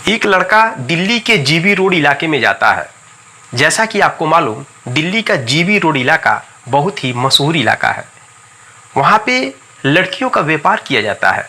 एक लड़का दिल्ली के जीबी रोड इलाके में जाता है। जैसा कि आपको मालूम, दिल्ली का जीबी रोड इलाका बहुत ही मशहूर इलाका है। वहाँ पे लड़कियों का व्यापार किया जाता है।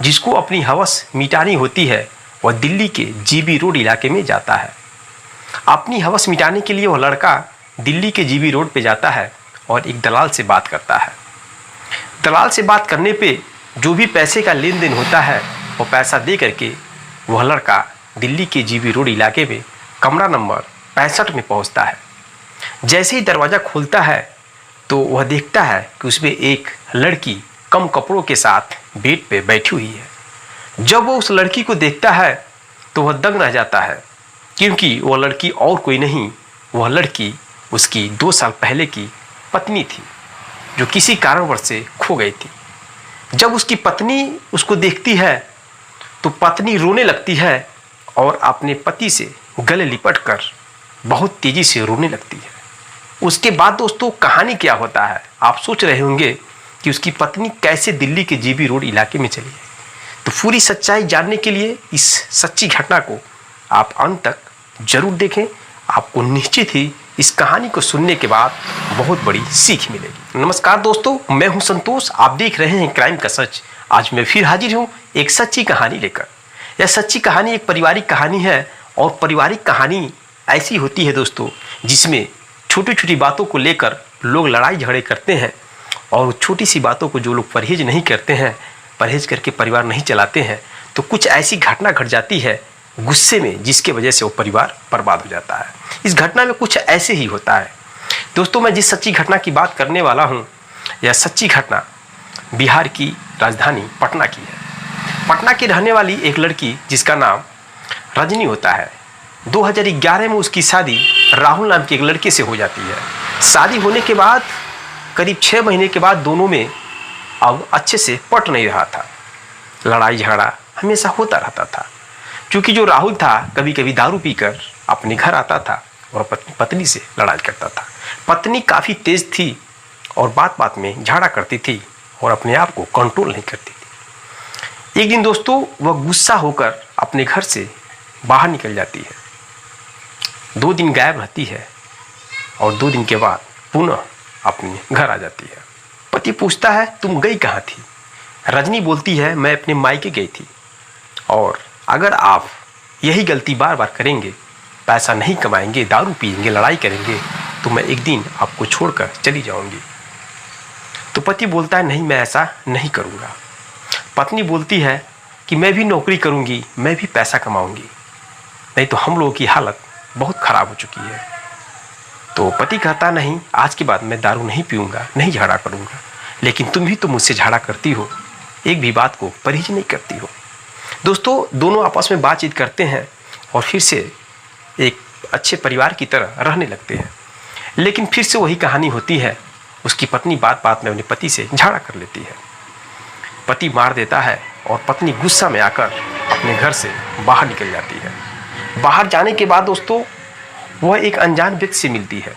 जिसको अपनी हवस मिटानी होती है वह दिल्ली के जीबी रोड इलाके में जाता है। अपनी हवस मिटाने के लिए वह लड़का दिल्ली के जीबी रोड पे जाता है और एक दलाल से बात करता है। दलाल से बात करने पे जो भी पैसे का लेन देन होता है वो पैसा दे करके वह लड़का दिल्ली के जीबी रोड इलाके में कमरा नंबर 65 में पहुंचता है। जैसे ही दरवाज़ा खोलता है तो वह देखता है कि उसमें एक लड़की कम कपड़ों के साथ बेड पे बैठी हुई है। जब वो उस लड़की को देखता है तो वह दंग रह जाता है, क्योंकि वह लड़की और कोई नहीं, वह लड़की उसकी 2 साल पहले की पत्नी थी जो किसी कारणवश से खो गई थी। जब उसकी पत्नी उसको देखती है तो पत्नी रोने लगती है और अपने पति से गले लिपटकर बहुत तेजी से रोने लगती है। उसके बाद दोस्तों कहानी क्या होता है, आप सोच रहे होंगे कि उसकी पत्नी कैसे दिल्ली के जीबी रोड इलाके में चली है। तो पूरी सच्चाई जानने के लिए इस सच्ची घटना को आप अंत तक जरूर देखें। आपको निश्चित ही इस कहानी को सुनने के बाद बहुत बड़ी सीख मिलेगी। नमस्कार दोस्तों, मैं हूं संतोष, आप देख रहे हैं क्राइम का सच। आज मैं फिर हाजिर हूं एक सच्ची कहानी लेकर। यह सच्ची कहानी एक पारिवारिक कहानी है और पारिवारिक कहानी ऐसी होती है दोस्तों जिसमें छोटी छोटी बातों को लेकर लोग लड़ाई झगड़े करते हैं और छोटी सी बातों को जो लोग परहेज नहीं करते हैं, परहेज करके परिवार नहीं चलाते हैं, तो कुछ ऐसी घटना घट जाती है गुस्से में जिसके वजह से वो परिवार बर्बाद हो जाता है। इस घटना में कुछ ऐसे ही होता है दोस्तों। मैं जिस सच्ची घटना की बात करने वाला हूँ, यह सच्ची घटना बिहार की राजधानी पटना की है। पटना की रहने वाली एक लड़की जिसका नाम रजनी होता है। 2011 में उसकी शादी राहुल नाम के एक लड़के से हो जाती है। शादी होने के बाद करीब 6 महीने के बाद दोनों में अब अच्छे से पट नहीं रहा था। लड़ाई झगड़ा हमेशा होता रहता था, क्योंकि जो राहुल था कभी कभी दारू पीकर अपने घर आता था और पत्नी से लड़ाई करता था। पत्नी काफ़ी तेज थी और बात बात में झगड़ा करती थी और अपने आप को कंट्रोल नहीं करती थी। एक दिन दोस्तों वह गुस्सा होकर अपने घर से बाहर निकल जाती है। 2 दिन गायब रहती है और 2 दिन के बाद पुनः अपने घर आ जाती है। पति पूछता है तुम गई कहाँ थी? रजनी बोलती है मैं अपने मायके गई थी और अगर आप यही गलती बार बार करेंगे, पैसा नहीं कमाएंगे, दारू पिएंगे, लड़ाई करेंगे, तो मैं एक दिन आपको छोड़कर चली जाऊंगी। तो पति बोलता है नहीं, मैं ऐसा नहीं करूँगा। पत्नी बोलती है कि मैं भी नौकरी करूँगी, मैं भी पैसा कमाऊँगी, नहीं तो हम लोगों की हालत बहुत ख़राब हो चुकी है। तो पति कहता नहीं, आज के बाद मैं दारू नहीं पीऊँगा, नहीं झगड़ा करूँगा, लेकिन तुम भी तो मुझसे झगड़ा करती हो, एक भी बात को परहेज नहीं करती हो। दोस्तों दोनों आपस में बातचीत करते हैं और फिर से एक अच्छे परिवार की तरह रहने लगते हैं। लेकिन फिर से वही कहानी होती है, उसकी पत्नी बात बात में अपने पति से झगड़ा कर लेती है। पति मार देता है और पत्नी गुस्सा में आकर अपने घर से बाहर निकल जाती है। बाहर जाने के बाद दोस्तों वह एक अनजान व्यक्ति से मिलती है।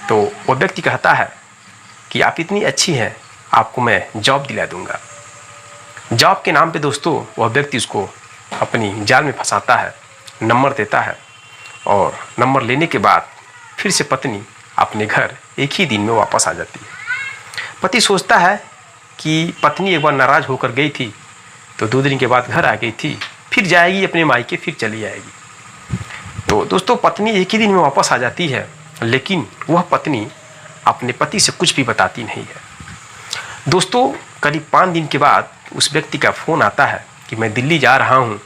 तो वह व्यक्ति कहता है कि आप इतनी अच्छी हैं, आपको मैं जॉब दिला दूंगा। जॉब के नाम पे दोस्तों वह व्यक्ति उसको अपनी जाल में फंसाता है, नंबर देता है और नंबर लेने के बाद फिर से पत्नी अपने घर एक ही दिन में वापस आ जाती है। पति सोचता है कि पत्नी एक बार नाराज़ होकर गई थी तो 2 दिन के बाद घर आ गई थी, फिर जाएगी अपने मायके, फिर चली जाएगी। तो दोस्तों पत्नी एक ही दिन में वापस आ जाती है, लेकिन वह पत्नी अपने पति से कुछ भी बताती नहीं है। दोस्तों करीब 5 दिन के बाद उस व्यक्ति का फ़ोन आता है कि मैं दिल्ली जा रहा हूँ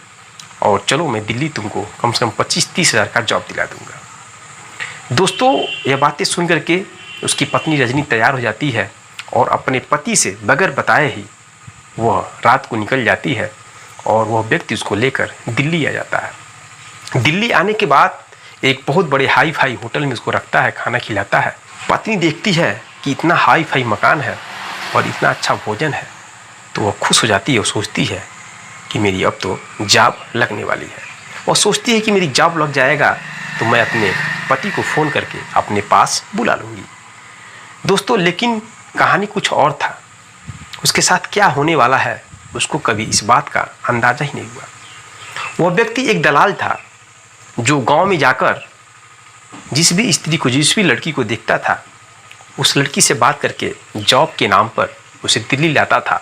और चलो मैं दिल्ली तुमको कम से कम 25-30 हज़ार का जॉब दिला दूँगा। दोस्तों यह बातें सुन करके उसकी पत्नी रजनी तैयार हो जाती है और अपने पति से बगैर बताए ही वह रात को निकल जाती है और वह व्यक्ति उसको लेकर दिल्ली आ जाता है। दिल्ली आने के बाद एक बहुत बड़े हाई फाई होटल में उसको रखता है, खाना खिलाता है। पत्नी देखती है कि इतना हाई फाई मकान है और इतना अच्छा भोजन है तो वह खुश हो जाती है और सोचती है कि मेरी अब तो जॉब लगने वाली है। और सोचती है कि मेरी जॉब लग जाएगा तो मैं अपने पति को फ़ोन करके अपने पास बुला लूँगी। दोस्तों लेकिन कहानी कुछ और था। उसके साथ क्या होने वाला है उसको कभी इस बात का अंदाज़ा ही नहीं हुआ। वह व्यक्ति एक दलाल था जो गांव में जाकर जिस भी स्त्री को, जिस भी लड़की को देखता था, उस लड़की से बात करके जॉब के नाम पर उसे दिल्ली लाता था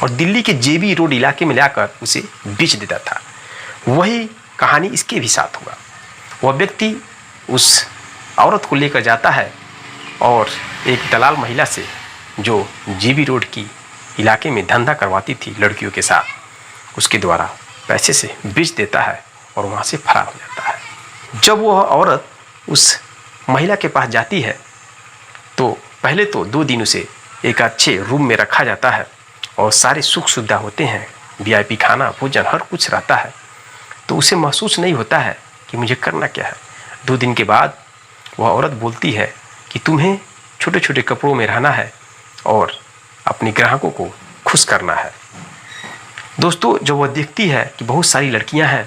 और दिल्ली के जेबी रोड इलाके में लाकर उसे बेच देता था। वही कहानी इसके भी साथ हुआ। वह व्यक्ति उस औरत को लेकर जाता है और एक दलाल महिला से, जो जेबी रोड की इलाके में धंधा करवाती थी लड़कियों के साथ, उसके द्वारा पैसे से बेच देता है और वहाँ से फरार हो जाता है। जब वह औरत उस महिला के पास जाती है तो पहले तो 2 दिन उसे एक अच्छे रूम में रखा जाता है और सारे सुख सुविधा होते हैं, वीआईपी खाना, भोजन, हर कुछ रहता है। तो उसे महसूस नहीं होता है कि मुझे करना क्या है। 2 दिन के बाद वह औरत बोलती है कि तुम्हें छोटे छोटे कपड़ों में रहना है और अपने ग्राहकों को खुश करना है। दोस्तों, जब वह देखती है कि बहुत सारी लड़कियां हैं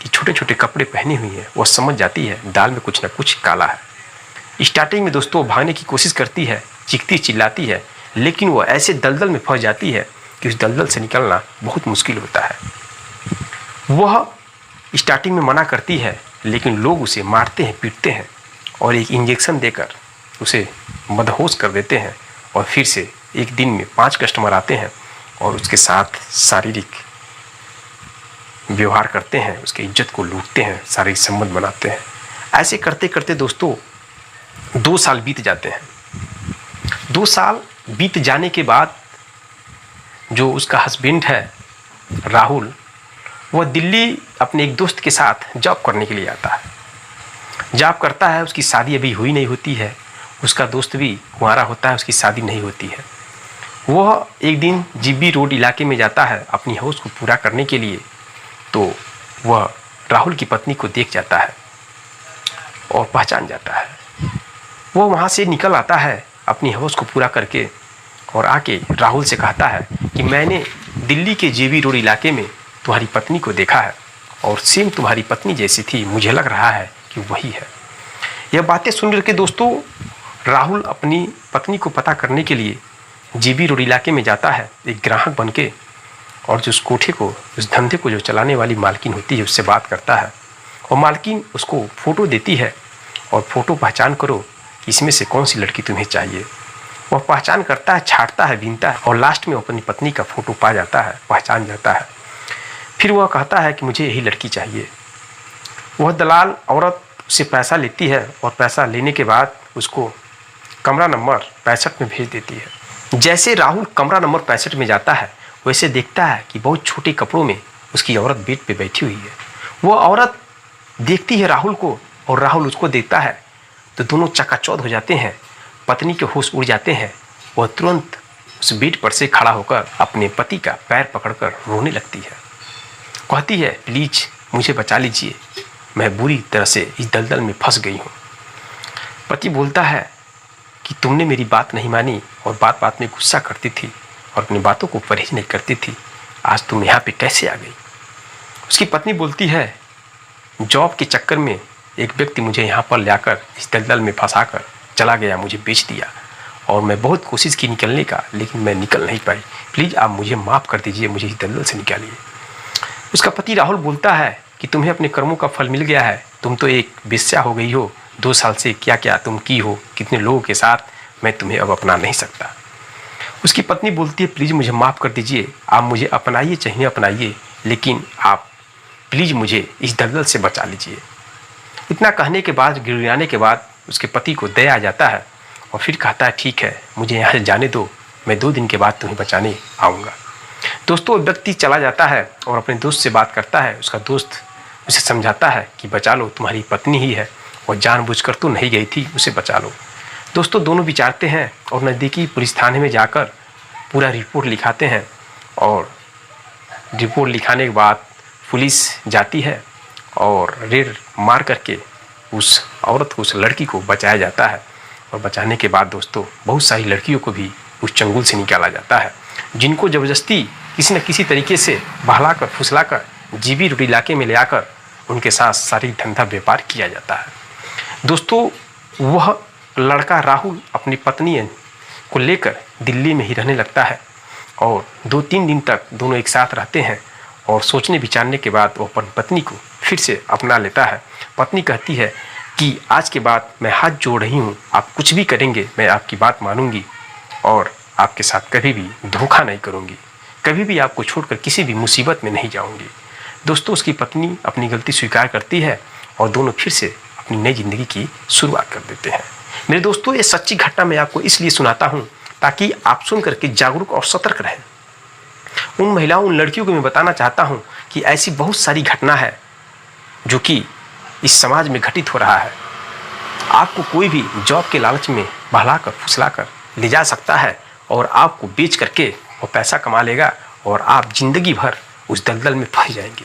कि छोटे छोटे कपड़े पहनी हुई हैं, वह समझ जाती है दाल में कुछ ना कुछ काला है। स्टार्टिंग में दोस्तों भागने की कोशिश करती है, चीखती चिल्लाती है, लेकिन वह ऐसे दलदल में फंस जाती है कि उस दलदल से निकलना बहुत मुश्किल होता है। वह स्टार्टिंग में मना करती है, लेकिन लोग उसे मारते हैं, पीटते हैं और एक इंजेक्शन देकर उसे मदहोश कर देते हैं और फिर से एक दिन में 5 कस्टमर आते हैं और उसके साथ शारीरिक व्यवहार करते हैं, उसकी इज्जत को लूटते हैं, शारीरिक संबंध बनाते हैं। ऐसे करते करते दोस्तों 2 साल बीत जाते हैं। 2 साल बीत जाने के बाद जो उसका हस्बैंड है राहुल, वह दिल्ली अपने एक दोस्त के साथ जॉब करने के लिए आता है। जॉब करता है, उसकी शादी अभी हुई नहीं होती है, उसका दोस्त भी कुंवारा होता है, उसकी शादी नहीं होती है। वह एक दिन जीबी रोड इलाके में जाता है अपनी हौस को पूरा करने के लिए, तो वह राहुल की पत्नी को देख जाता है और पहचान जाता है। वह वहाँ से निकल आता है अपनी हौस को पूरा करके और आके राहुल से कहता है कि मैंने दिल्ली के जेबी रोड इलाके में तुम्हारी पत्नी को देखा है और सेम तुम्हारी पत्नी जैसी थी, मुझे लग रहा है कि वही है। यह बातें सुन करके दोस्तों राहुल अपनी पत्नी को पता करने के लिए जेबी रोड इलाके में जाता है एक ग्राहक बन के, और जो उस कोठे को, उस धंधे को जो चलाने वाली मालकिन होती है उससे बात करता है और मालकिन उसको फ़ोटो देती है और फ़ोटो पहचान करो कि इसमें से कौन सी लड़की तुम्हें चाहिए। वह पहचान करता है, छांटता है, बीनता है और लास्ट में अपनी पत्नी का फ़ोटो पा जाता है, पहचान जाता है। फिर वह कहता है कि मुझे यही लड़की चाहिए। वह दलाल औरत उससे पैसा लेती है और पैसा लेने के बाद उसको कमरा नंबर 65 में भेज देती है। जैसे राहुल कमरा नंबर 65 में जाता है, वैसे देखता है कि बहुत छोटे कपड़ों में उसकी औरत बेड पे बैठी हुई है। वह औरत देखती है राहुल को और राहुल उसको देखता है, तो दोनों चकाचौंध हो जाते हैं, पत्नी के होश उड़ जाते हैं। वह तुरंत उस बेड पर से खड़ा होकर अपने पति का पैर पकड़कर रोने लगती है, कहती है प्लीज मुझे बचा लीजिए, मैं बुरी तरह से इस दलदल में फंस गई हूँ। पति बोलता है कि तुमने मेरी बात नहीं मानी और बात बात में गुस्सा करती थी और अपनी बातों को परहेज नहीं करती थी, आज तुम यहाँ पे कैसे आ गई। उसकी पत्नी बोलती है जॉब के चक्कर में एक व्यक्ति मुझे यहाँ पर लाकर इस दलदल में फंसा कर चला गया, मुझे बेच दिया और मैं बहुत कोशिश की निकलने का, लेकिन मैं निकल नहीं पाई, प्लीज़ आप मुझे माफ़ कर दीजिए, मुझे इस दलदल से निकालिए। उसका पति राहुल बोलता है कि तुम्हें अपने कर्मों का फल मिल गया है, तुम तो एक वेश्या हो गई हो, 2 साल से क्या क्या तुम की हो, कितने लोगों के साथ, मैं तुम्हें अब अपना नहीं सकता। उसकी पत्नी बोलती है प्लीज़ मुझे माफ़ कर दीजिए, आप मुझे अपनाइए चाहिए अपनाइए, लेकिन आप प्लीज़ मुझे इस दलदल से बचा लीजिए। इतना कहने के बाद, गिड़गिड़ाने के बाद उसके पति को दया आ जाता है और फिर कहता है ठीक है मुझे यहाँ से जाने दो, मैं 2 दिन के बाद तुम्हें बचाने आऊँगा। दोस्तों व्यक्ति चला जाता है और अपने दोस्त से बात करता है। उसका दोस्त उसे समझाता है कि बचा लो, तुम्हारी पत्नी ही है और जानबूझकर तो नहीं गई थी, उसे बचा लो। दोस्तों दोनों विचारते हैं और नज़दीकी पुलिस थाने में जाकर पूरा रिपोर्ट लिखाते हैं और रिपोर्ट लिखाने के बाद पुलिस जाती है और रेड मार करके उस औरत को, उस लड़की को बचाया जाता है। और बचाने के बाद दोस्तों बहुत सारी लड़कियों को भी उस चंगुल से निकाला जाता है, जिनको ज़बरदस्ती किसी न किसी तरीके से बहलाकर फुसलाकर जीबी रोड इलाके में ले आकर उनके साथ शारीरिक धंधा व्यापार किया जाता है। दोस्तों वह लड़का राहुल अपनी पत्नी को लेकर दिल्ली में ही रहने लगता है और 2-3 दिन तक दोनों एक साथ रहते हैं और सोचने विचारने के बाद वो अपन पत्नी को फिर से अपना लेता है। पत्नी कहती है कि आज के बाद मैं हाथ जोड़ रही हूँ, आप कुछ भी करेंगे मैं आपकी बात मानूंगी और आपके साथ कभी भी धोखा नहीं करूँगी, कभी भी आपको छोड़कर किसी भी मुसीबत में नहीं जाऊँगी। दोस्तों, उसकी पत्नी अपनी गलती स्वीकार करती है और दोनों फिर से अपनी नई ज़िंदगी की शुरुआत कर देते हैं। मेरे दोस्तों, ये सच्ची घटना मैं आपको इसलिए सुनाता हूँ ताकि आप सुन करके जागरूक और सतर्क रहें। उन महिलाओं, उन लड़कियों को मैं बताना चाहता हूँ कि ऐसी बहुत सारी घटना है जो कि इस समाज में घटित हो रहा है। आपको कोई भी जॉब के लालच में बहलाकर फुसलाकर ले जा सकता है और आपको बेच करके वो पैसा कमा लेगा और आप जिंदगी भर उस दलदल में फंस जाएंगे।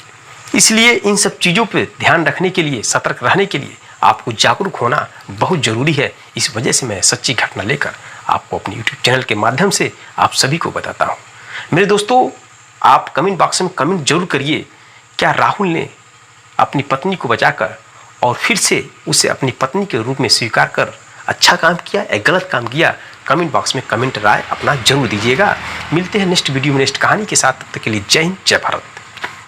इसलिए इन सब चीज़ों पे ध्यान रखने के लिए, सतर्क रहने के लिए आपको जागरूक होना बहुत ज़रूरी है। इस वजह से मैं सच्ची घटना लेकर आपको अपनी यूट्यूब चैनल के माध्यम से आप सभी को बताता हूँ। मेरे दोस्तों, आप कमेंट बॉक्स में कमेंट जरूर करिए, क्या राहुल ने अपनी पत्नी को बचाकर और फिर से उसे अपनी पत्नी के रूप में स्वीकार कर अच्छा काम किया या गलत काम किया? कमेंट बॉक्स में कमेंट राय अपना जरूर दीजिएगा। मिलते हैं नेक्स्ट वीडियो में नेक्स्ट कहानी के साथ। तब तक के लिए जय हिंद, जय भारत।